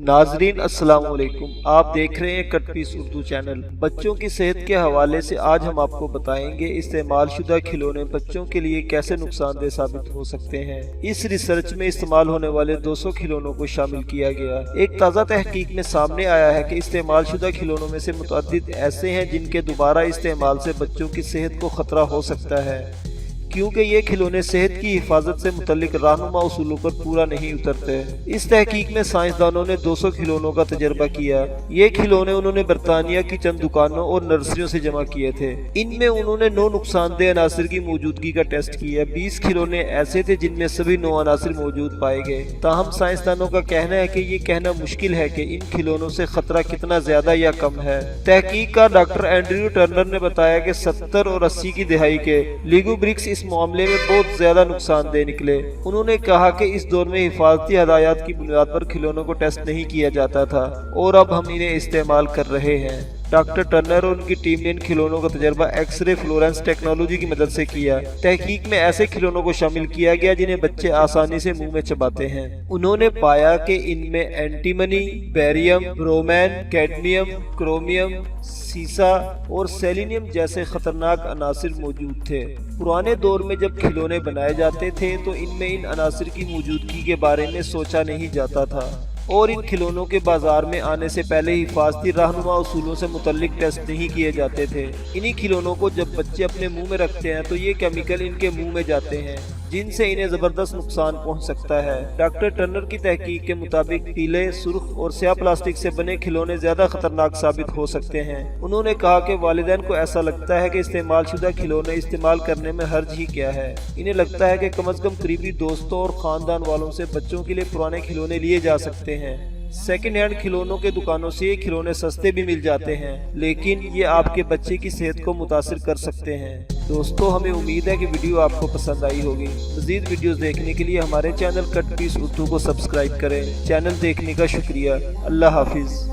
नाजरीन अस्सलाम वालेकुम, आप देख रहे हैं कट पीस उर्दू चैनल। बच्चों की सेहत के हवाले से आज हम आपको बताएंगे इस्तेमाल शुदा खिलौने बच्चों के लिए कैसे नुकसानदेह साबित हो सकते हैं। इस रिसर्च में इस्तेमाल होने वाले 200 खिलौनों को शामिल किया गया। एक ताज़ा तहकीक में सामने आया है कि इस्तेमाल शुदा खिलौनों में से मुतअद्दिद ऐसे हैं जिनके दोबारा इस्तेमाल से बच्चों की सेहत को खतरा हो सकता है, क्योंकि ये खिलौने सेहत की हिफाजत से मुतल्लिक रहनुमा उसूलों पर पूरा नहीं उतरते। इस तहकीक में साइंसदानों ने 200 खिलौनों का तजर्बा किया। ये खिलौने उन्होंने बरतानिया की चंद दुकानों और नर्सरियों से जमा किए थे। इनमें उन्होंने 9 नुकसानदेह अनासिर की मौजूदगी का टेस्ट किया। 20 खिलौने ऐसे थे जिनमें सभी 9 अनासिर मौजूद पाए गए। ताहम साइंसदानों का कहना है कि ये कहना मुश्किल है कि इन खिलौनों से खतरा कितना ज्यादा या कम है। तहकीककार डॉक्टर एंड्रयू टर्नर ने बताया कि 70 और 80 की दहाई के लिगो ब्रिक्स इस मामले में बहुत ज्यादा नुकसानदेह निकले। उन्होंने कहा कि इस दौर में हिफाजती हदायत की बुनियाद पर खिलौनों को टेस्ट नहीं किया जाता था और अब हम इन्हें इस्तेमाल कर रहे हैं। डॉक्टर टर्नर और उनकी टीम ने इन खिलौनों का तजर्बा एक्सरे फ्लोरेंस टेक्नोलॉजी की मदद से किया। तहकीक में ऐसे खिलौनों को शामिल किया गया जिन्हें बच्चे आसानी से मुंह में चबाते हैं। उन्होंने पाया कि इनमें एंटीमनी, बेरियम, ब्रोमैन, कैडमियम, क्रोमियम, सीसा और सेलेनियम जैसे खतरनाक अनासिर मौजूद थे। पुराने दौर में जब खिलौने बनाए जाते थे तो इनमें इन अनासिर की मौजूदगी के बारे में सोचा नहीं जाता था और इन खिलौनों के बाजार में आने से पहले हिफाजती रहनुमा उसूलों से मुतल्लिक टेस्ट नहीं किए जाते थे। इन्हीं खिलौनों को जब बच्चे अपने मुंह में रखते हैं तो ये केमिकल इनके मुंह में जाते हैं जिनसे इन्हें जबरदस्त नुकसान पहुंच सकता है। डॉक्टर टर्नर की तहकीक के मुताबिक पीले, सुर्ख और स्याह प्लास्टिक से बने खिलौने ज्यादा खतरनाक साबित हो सकते हैं। उन्होंने कहा कि वालिदैन को ऐसा लगता है कि इस्तेमाल शुदा खिलौने इस्तेमाल करने में हर्ज ही क्या है। इन्हें लगता है कि कम से कम करीबी दोस्तों और खानदान वालों से बच्चों के लिए पुराने खिलौने लिए जा सकते हैं। सेकेंड हैंड खिलौनों के दुकानों से ये खिलौने सस्ते भी मिल जाते हैं, लेकिन ये आपके बच्चे की सेहत को मुतासिर कर सकते हैं। दोस्तों, हमें उम्मीद है कि वीडियो आपको पसंद आई होगी। मज़ीद वीडियोस देखने के लिए हमारे चैनल कट पीस उर्दू को सब्सक्राइब करें। चैनल देखने का शुक्रिया। अल्लाह हाफिज़।